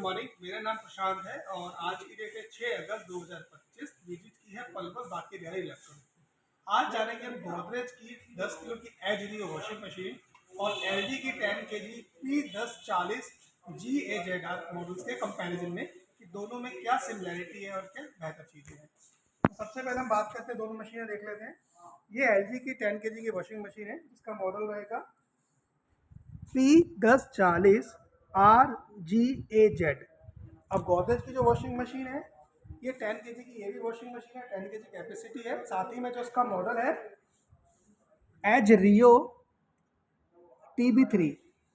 Morning, मेरा नाम प्रशांत है और आज की डेट है 6 अगस्त 2025। विजिट की है पलवल बाकी बिहारी इलेक्ट्रॉनिक। आज जानेंगे हम गोदरेज की 10 किलो की एज रियो वॉशिंग मशीन और एलजी की 10 केजी P1040 GAZR मॉडल्स के कंपैरिजन में कि दोनों में क्या सिमिलैरिटी है और क्या बेहतर चीज़ें हैं। तो सबसे पहले हम बात करते हैं, दोनों मशीनें देख लेते हैं। ये एलजी की 10 केजी की वॉशिंग मशीन है, इसका मॉडल रहेगा P1040 RGAZ। अब गोदरेज की जो वॉशिंग मशीन है ये 10 केजी की, ये भी वॉशिंग मशीन है, 10 केजी कैपेसिटी है। साथ ही में जो इसका मॉडल है एज रियो TB3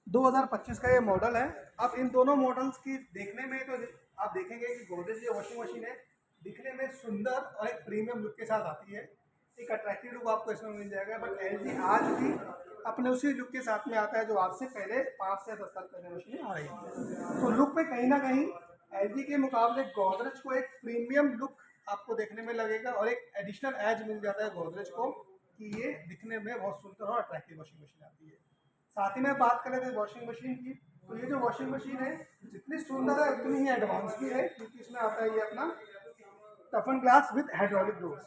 2025 का ये मॉडल है। अब इन दोनों मॉडल्स की देखने में तो आप देखेंगे कि गोदरेज जो वॉशिंग मशीन है दिखने में सुंदर और एक प्रीमियम लुक के साथ आती है, एक अट्रैक्टिव लुक आपको इसमें मिल जाएगा। बट एलजी आज भी अपने उसी लुक के साथ में आता है जो आज से पहले 5 से 10 साल पहले मशीनें आ रही थी। तो लुक में कहीं ना कहीं एलजी के मुकाबले गोदरेज को एक प्रीमियम लुक आपको देखने में लगेगा और एक एडिशनल एज मिल जाता है गोदरेज को कि ये दिखने में बहुत सुंदर और अट्रैक्टिव वॉशिंग मशीन आती है। साथ ही में बात कर रहे थे वॉशिंग मशीन की, तो ये जो वॉशिंग मशीन है जितनी सुंदर है उतनी ही एडवांस भी है, क्योंकि इसमें आता है ये अपना टफन ग्लास विद हाइड्रोलिक डोर्स।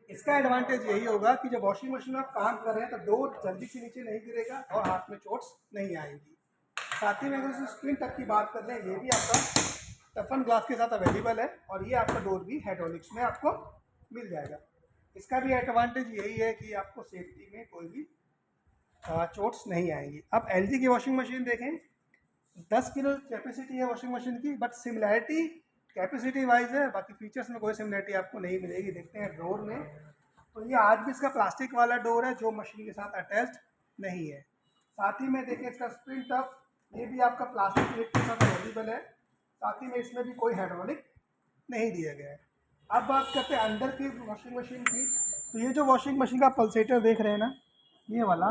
इसका एडवांटेज यही होगा कि जब वॉशिंग मशीन में आप काम कर रहे हैं तो डोर जल्दी से नीचे नहीं गिरेगा और हाथ में चोट्स नहीं आएंगी। साथ ही में अगर स्क्रीन टच की बात कर लें, ये भी आपका टफन ग्लास के साथ अवेलेबल है और ये आपका डोर भी हाइड्रोलिक्स में आपको मिल जाएगा। इसका भी एडवांटेज यही है कि आपको सेफ्टी में कोई भी चोट्स नहीं आएंगी। अब एलजी की वॉशिंग मशीन देखें, 10 किलो कैपेसिटी है वॉशिंग मशीन की, बट सिमिलैरिटी कैपेसिटी वाइज है, बाकी फीचर्स में कोई सिमिलैरिटी आपको नहीं मिलेगी। देखते हैं डोर में, तो ये आज भी इसका प्लास्टिक वाला डोर है जो मशीन के साथ अटैच्ड नहीं है। साथ ही में देखें इसका स्प्रिंग टफ, ये भी आपका प्लास्टिक प्लेट के साथ अवेलेबल है। साथ ही में इसमें भी कोई हाइड्रोलिक नहीं दिया गया है। अब बात करते हैं अंदर की वॉशिंग मशीन की, तो ये जो वॉशिंग मशीन का पल्सेटर देख रहे हैं ना, ये वाला,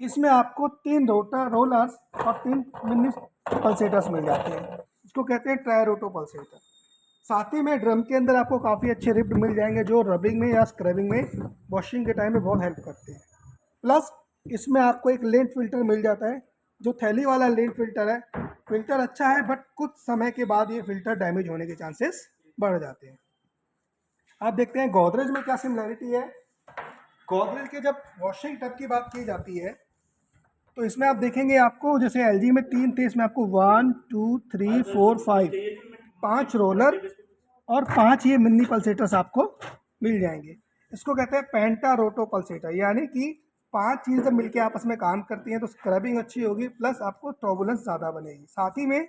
इसमें आपको 3 रोलर्स और 3 मिनी पल्सेटर्स मिल जाते हैं। इसको कहते हैं ट्राई रोटो पल्सेटर। साथ ही में ड्रम के अंदर आपको काफ़ी अच्छे रिब्ड मिल जाएंगे जो रबिंग में या स्क्रबिंग में वॉशिंग के टाइम में बहुत हेल्प करते हैं। प्लस इसमें आपको एक लेंट फिल्टर मिल जाता है, जो थैली वाला लेंट फिल्टर है। फिल्टर अच्छा है, बट कुछ समय के बाद ये फिल्टर डैमेज होने के चांसेस बढ़ जाते हैं। आप देखते हैं गोदरेज में क्या सिमिलैरिटी है। गोदरेज के जब वॉशिंग टब की बात की जाती है तो इसमें आप देखेंगे, आपको जैसे एलजी में 3 थे, इसमें आपको 1 2 3 4 5 रोलर और 5 ये मिनी पल्सेटर्स आपको मिल जाएंगे। इसको कहते हैं पेंटा रोटो पल्सेटर, यानी कि 5 चीज़ जब मिलकर आपस में काम करती हैं तो स्क्रबिंग अच्छी होगी, प्लस आपको टर्बुलेंस ज़्यादा बनेगी। साथ ही में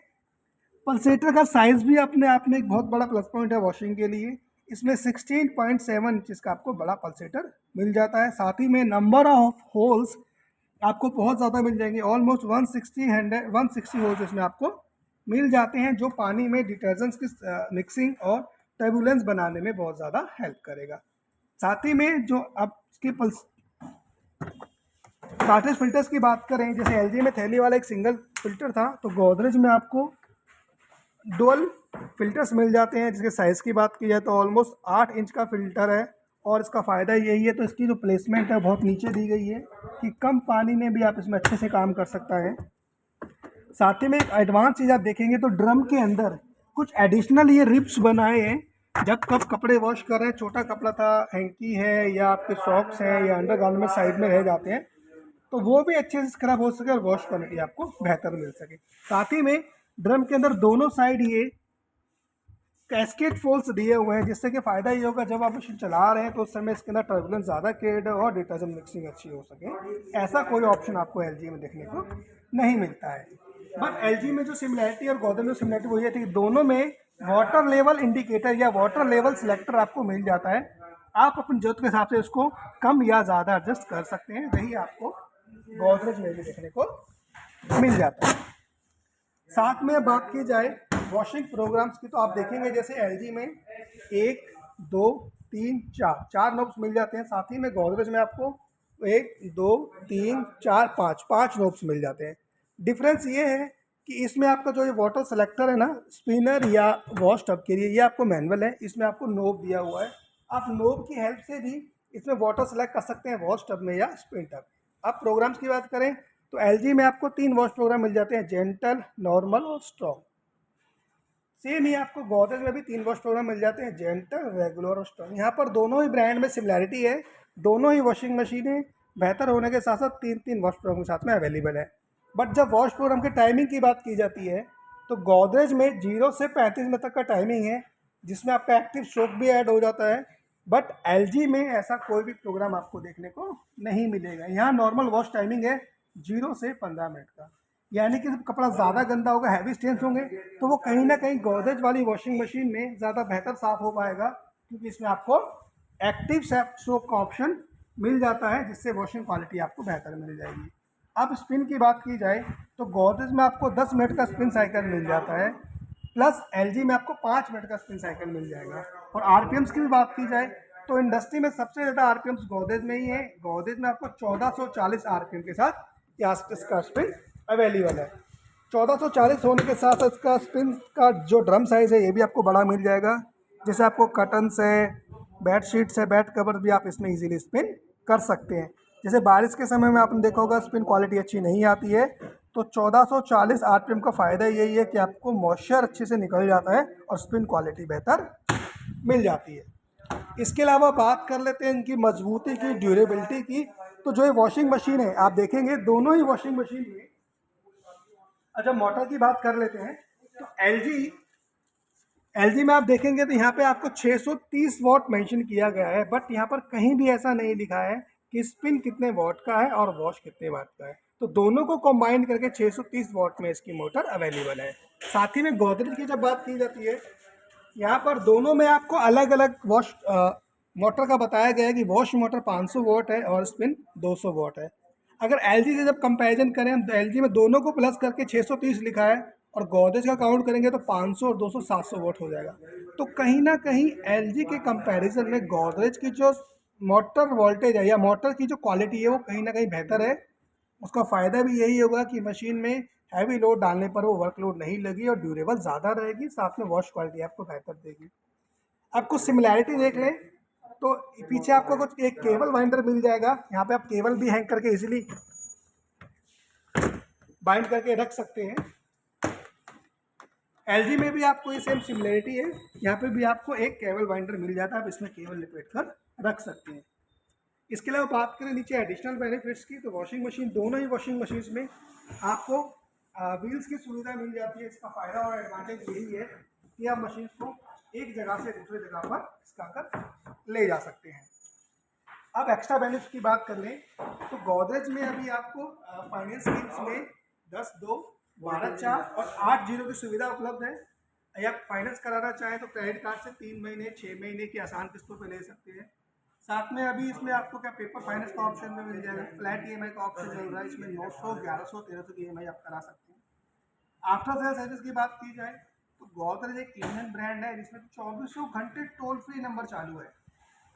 पल्सेटर का साइज़ भी अपने आप में एक बहुत बड़ा प्लस पॉइंट है वॉशिंग के लिए। इसमें 16.7 इंचज़ का आपको बड़ा पल्सेटर मिल जाता है। साथ ही में नंबर ऑफ होल्स आपको बहुत ज़्यादा मिल जाएंगे, ऑलमोस्ट 160 होल्स इसमें आपको मिल जाते हैं, जो पानी में डिटर्जेंट्स की मिक्सिंग और टर्बुलेंस बनाने में बहुत ज़्यादा हेल्प करेगा। साथ ही में जो अब इसकी कार्ट्रिज फिल्टर्स की बात करें, जैसे एलजी में थैली वाला एक सिंगल फिल्टर था, तो गोदरेज में आपको डुअल फिल्टर्स मिल जाते हैं। जिसके साइज़ की बात की जाए तो ऑलमोस्ट 8 इंच का फिल्टर है और इसका फ़ायदा यही है, तो इसकी जो प्लेसमेंट है बहुत नीचे दी गई है कि कम पानी में भी आप इसमें अच्छे से काम कर सकता है। साथ ही में एक एडवांस चीज़ आप देखेंगे तो ड्रम के अंदर कुछ एडिशनल ये रिप्स बनाए हैं। जब कब कपड़े वॉश कर रहे हैं, छोटा कपड़ा था, हैंकी है या आपके सॉक्स हैं या अंडर गारमेंट साइड में रह जाते हैं, तो वो भी अच्छे से स्क्रब हो सके और वॉश क्वालिटी आपको बेहतर मिल सके। साथ ही में ड्रम के अंदर दोनों साइड ये कैस्केड फोल्स दिए हुए हैं, जिससे कि फ़ायदा ये होगा जब आप मशीन चला रहे हैं तो उस समय इसके अंदर टर्बुलेंस ज़्यादा क्रिएट हो और डिटर्जेंट मिक्सिंग अच्छी हो सके। ऐसा कोई ऑप्शन आपको एलजी में देखने को नहीं मिलता है। बट एलजी में जो सिमिलैरिटी और गोदरेज में सिमिलैरिटी वो ये थी कि दोनों में वाटर लेवल इंडिकेटर या वाटर लेवल सिलेक्टर आपको मिल जाता है। आप अपनी जरूरत के हिसाब से इसको कम या ज़्यादा एडजस्ट कर सकते हैं, वही आपको गोदरेज में भी देखने को मिल जाता है। साथ में बात की जाए वॉशिंग प्रोग्राम्स की, तो आप देखेंगे जैसे एलजी में 1 2 3 4 नोब्स मिल जाते हैं। साथ ही में गोदरेज में आपको 1 2 3 4 5 नोब्स मिल जाते हैं। डिफरेंस ये है कि इसमें आपका जो ये वाटर सेलेक्टर है ना, स्पिनर या वॉश टब के लिए, ये आपको मैनुअल है, इसमें आपको नोब दिया हुआ है। आप नोब की हेल्प से भी इसमें वाटर सेलेक्ट कर सकते हैं वॉश टब में या स्पिन टब। अब प्रोग्राम्स की बात करें तो एलजी में आपको 3 वॉश प्रोग्राम मिल जाते हैं, जेंटल, नॉर्मल और स्ट्रॉन्ग। सेम ही आपको गोदरेज में भी 3 वॉश प्रोग्राम मिल जाते हैं, जेंटल, रेगुलर और स्ट्रॉन्ग। यहाँ पर दोनों ही ब्रांड में सिमिलैरिटी है, दोनों ही वॉशिंग मशीनें बेहतर होने के साथ साथ 3 वॉश प्रोग्राम के साथ में अवेलेबल है। बट जब वॉश प्रोग्राम की टाइमिंग की बात की जाती है तो गोदरेज में 0 से 35 मिनट तक का टाइमिंग है, जिसमें आपका एक्टिव स्ट्रोक भी ऐड हो जाता है। बट एलजी में ऐसा कोई भी प्रोग्राम आपको देखने को नहीं मिलेगा। यहाँ नॉर्मल वॉश टाइमिंग है 0 से 15 मिनट का, यानी कि जब कपड़ा ज़्यादा गंदा होगा, हैवी स्टेन्स होंगे, तो वो कहीं ना कहीं गोदरेज वाली वॉशिंग मशीन में ज़्यादा बेहतर साफ़ हो पाएगा, क्योंकि इसमें आपको एक्टिव सोप का ऑप्शन मिल जाता है, जिससे वॉशिंग क्वालिटी आपको बेहतर मिल जाएगी। अब स्पिन की बात की जाए तो गोदरेज में आपको 10 मिनट का स्पिन साइकिल मिल जाता है, प्लस एलजी में आपको 5 मिनट का स्पिन साइकिल मिल जाएगा। और आरपीएम्स की भी बात की जाए तो इंडस्ट्री में सबसे ज़्यादा आरपीएम्स गोदरेज में ही है। गोदरेज में आपको 1440 आरपीएम के साथ इसका स्पिन अवेलेबल है। 1440 होने के साथ साथ इसका स्पिन का जो ड्रम साइज़ है ये भी आपको बड़ा मिल जाएगा, जैसे आपको कर्टन्स है, बेड शीट्स है, बेड कवर भी आप इसमें इजीली स्पिन कर सकते हैं। जैसे बारिश के समय में आपने देखा होगा स्पिन क्वालिटी अच्छी नहीं आती है, तो 1440 आरपीएम का फ़ायदा यही है कि आपको मॉइस्चर अच्छे से निकल जाता है और स्पिन क्वालिटी बेहतर मिल जाती है। इसके अलावा बात कर लेते हैं इनकी मजबूती की, ड्यूरेबिलिटी की। तो जो ये वॉशिंग मशीन है आप देखेंगे दोनों ही वॉशिंग मशीन में, अच्छा मोटर की बात कर लेते हैं तो एलजी में आप देखेंगे तो यहाँ पे आपको 630 वॉट मेंशन किया गया है, बट यहाँ पर कहीं भी ऐसा नहीं लिखा है कि स्पिन कितने वॉट का है और वॉश कितने वाट का है। तो दोनों को कंबाइन करके 630 वॉट में इसकी मोटर अवेलेबल है। साथ ही में गोदरेज की जब बात की जाती है, यहाँ पर दोनों में आपको अलग अलग वॉश मोटर का बताया गया है कि वॉश मोटर 500 वॉट है और स्पिन 200 वॉट है। अगर एलजी से जब कंपैरिजन करें हम तो एलजी में दोनों को प्लस करके 630 लिखा है, और गोदरेज का काउंट करेंगे तो 500 और 200 700 वॉट हो जाएगा। तो कहीं ना कहीं एलजी के कंपैरिजन में गोदरेज की जो मोटर वोल्टेज है या मोटर की जो क्वालिटी है वो कहीं ना कहीं बेहतर है। उसका फ़ायदा भी यही होगा कि मशीन में हैवी लोड डालने पर वो वर्कलोड नहीं लगी और ड्यूरेबल ज़्यादा रहेगी, साथ में वॉश क्वालिटी आपको बेहतर देगी। अब कुछ सिमिलैरिटी देख लें तो पीछे आपको कुछ एक केबल बाइंडर मिल जाएगा, यहाँ पे आप केबल भी हैंग करके इजीली बाइंड करके रख सकते हैं। एलजी में भी आपको ये सेम सिमिलैरिटी है, यहाँ पे भी आपको एक केबल बाइंडर मिल जाता है, आप इसमें केबल लिपेट कर रख सकते हैं। इसके अलावा बात करें नीचे एडिशनल बेनिफिट्स की, तो वॉशिंग मशीन दोनों ही वॉशिंग मशीन में आपको व्हील्स की सुविधा मिल जाती है। इसका फ़ायदा और एडवांटेज यही है कि आप मशीन को एक जगह से दूसरे जगह पर इसका कर ले जा सकते हैं। अब एक्स्ट्रा बेनिफिट की बात कर लें तो गोदरेज में अभी आपको फाइनेंस स्कीम्स में 10, 2, 12, 4 और 8 जीरो की सुविधा उपलब्ध है। या फाइनेंस कराना चाहें तो क्रेडिट कार्ड से 3 महीने 6 महीने की आसान किस्तों पे ले सकते हैं। साथ में अभी इसमें आपको क्या पेपर फाइनेंस का ऑप्शन भी मिल जाएगा, फ्लैट ईएमआई का ऑप्शन चल रहा है, इसमें 900, 1100, 1300 की ईएमआई आप करा सकते हैं। आफ्टर सेल सर्विस की बात की जाए तो गोदरेज एक इंडियन ब्रांड है जिसमें 2400 घंटे टोल फ्री नंबर चालू है।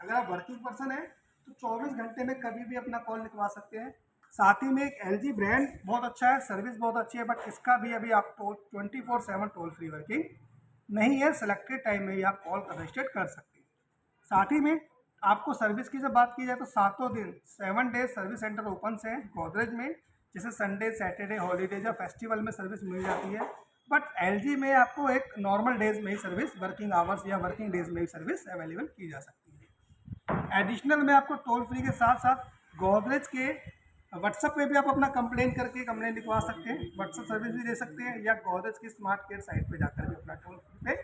अगर आप वर्किंग पर्सन है तो 24 घंटे में कभी भी अपना कॉल लिखवा सकते हैं। साथ ही में एक एलजी ब्रांड बहुत अच्छा है, सर्विस बहुत अच्छी है, बट इसका भी अभी आपको 24/7 टोल फ्री वर्किंग नहीं है, सेलेक्टेड टाइम में ही आप कॉल रजिस्टर कर सकते हैं। साथ ही में आपको सर्विस की जब बात की जाए तो 7 दिन 7 डेज सर्विस सेंटर ओपन से हैं गोदरेज में, जैसे संडे, सैटरडे, हॉलीडेज या फेस्टिवल में सर्विस मिल जाती है। बट एलजी में आपको एक नॉर्मल डेज में ही सर्विस, वर्किंग आवर्स या वर्किंग डेज में ही सर्विस अवेलेबल की जा सकती है। एडिशनल में आपको टोल फ्री के साथ साथ गोदरेज के व्हाट्सएप पे भी आप अपना कंप्लेन करके कंप्लेन लिखवा सकते हैं, व्हाट्सएप सर्विस भी दे सकते हैं, या गोदरेज की स्मार्ट केयर साइट पे जाकर भी अपना टोल फ्री पे